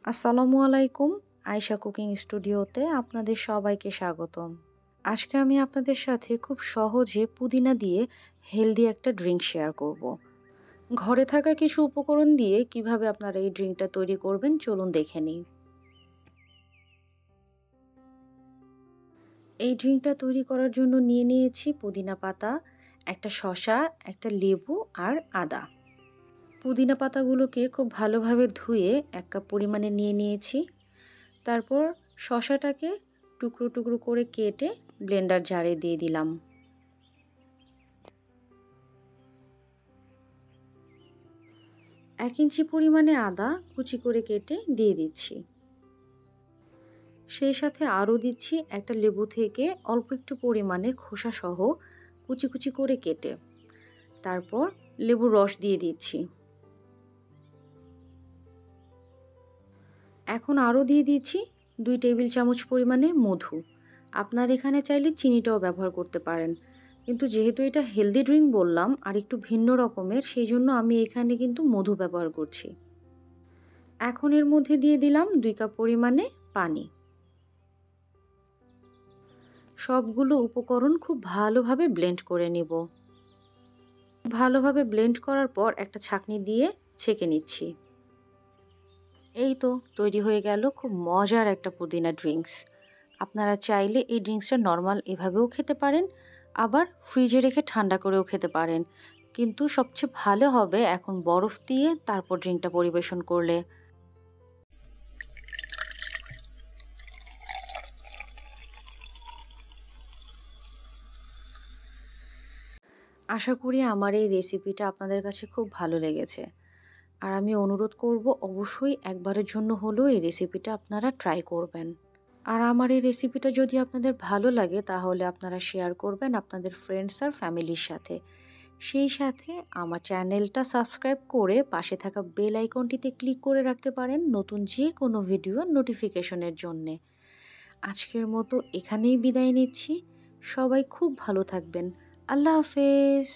আসসালামু আলাইকুম। আয়েশা কুকিং স্টুডিওতে আপনাদের সবাইকে স্বাগতম। আজকে আমি আপনাদের সাথে খুব সহজে পুদিনা দিয়ে হেলদি একটা ড্রিঙ্ক শেয়ার করব। ঘরে থাকা কিছু উপকরণ দিয়ে কিভাবে আপনারা এই ড্রিঙ্কটা তৈরি করবেন চলুন দেখে নিই। এই ড্রিঙ্কটা তৈরি করার জন্য নিয়ে নিয়েছি পুদিনা পাতা, একটা শসা, একটা লেবু আর আদা। পুদিনা পাতাগুলোকে খুব ভালোভাবে ধুয়ে 1 কাপ পরিমাণে নিয়ে নিয়েছি। তারপর শসাটাকে টুকরো টুকরো করে কেটে ব্লেন্ডার জারে দিয়ে দিলাম। 1 ইঞ্চি পরিমাণে আদা কুচি করে কেটে দিয়ে দিচ্ছি। সেই সাথে আরও দিচ্ছি একটা লেবু থেকে অল্প একটু পরিমাণে খোসা সহ কুচি কুচি করে কেটে। তারপর লেবুর রস দিয়ে দিচ্ছি। এখন আরও দিয়ে দিচ্ছি 2 টেবিল চামচ পরিমাণে মধু। আপনার এখানে চাইলে চিনিটাও ব্যবহার করতে পারেন। কিন্তু যেহেতু এটা হেলদি ড্রিঙ্ক বললাম আর একটু ভিন্ন রকমের, সেই জন্য আমি এখানে কিন্তু মধু ব্যবহার করছি। এখন এর মধ্যে দিয়ে দিলাম 2 কাপ পরিমাণে পানি। সবগুলো উপকরণ খুব ভালোভাবে ব্লেন্ড করে নিব। ভালোভাবে ব্লেন্ড করার পর একটা ছাঁকনি দিয়ে ছেঁকে নিচ্ছি। এই তো তৈরি হয়ে গেল খুব মজার একটা পুদিনা ড্রিঙ্কস। আপনারা চাইলে এই ড্রিঙ্কসটা নর্মাল এভাবেও খেতে পারেন, আবার ফ্রিজে রেখে ঠান্ডা করেও খেতে পারেন। কিন্তু সবচেয়ে ভালো হবে এখন বরফ দিয়ে তারপর ড্রিঙ্কটা পরিবেশন করলে। আশা করি আমার এই রেসিপিটা আপনাদের কাছে খুব ভালো লেগেছে। আর আমি অনুরোধ করব অবশ্যই একবারের জন্য হলেও এই রেসিপিটা আপনারা ট্রাই করবেন। আর আমার এই রেসিপিটা যদি আপনাদের ভালো লাগে তাহলে আপনারা শেয়ার করবেন আপনাদের ফ্রেন্ডস আর ফ্যামিলির সাথে। সেই সাথে আমার চ্যানেলটা সাবস্ক্রাইব করে পাশে থাকা বেল আইকনটিতে ক্লিক করে রাখতে পারেন নতুন যে কোনো ভিডিও নোটিফিকেশনের জন্যে। আজকের মতো এখানেই বিদায় নিচ্ছি। সবাই খুব ভালো থাকবেন। আল্লাহ হাফেজ।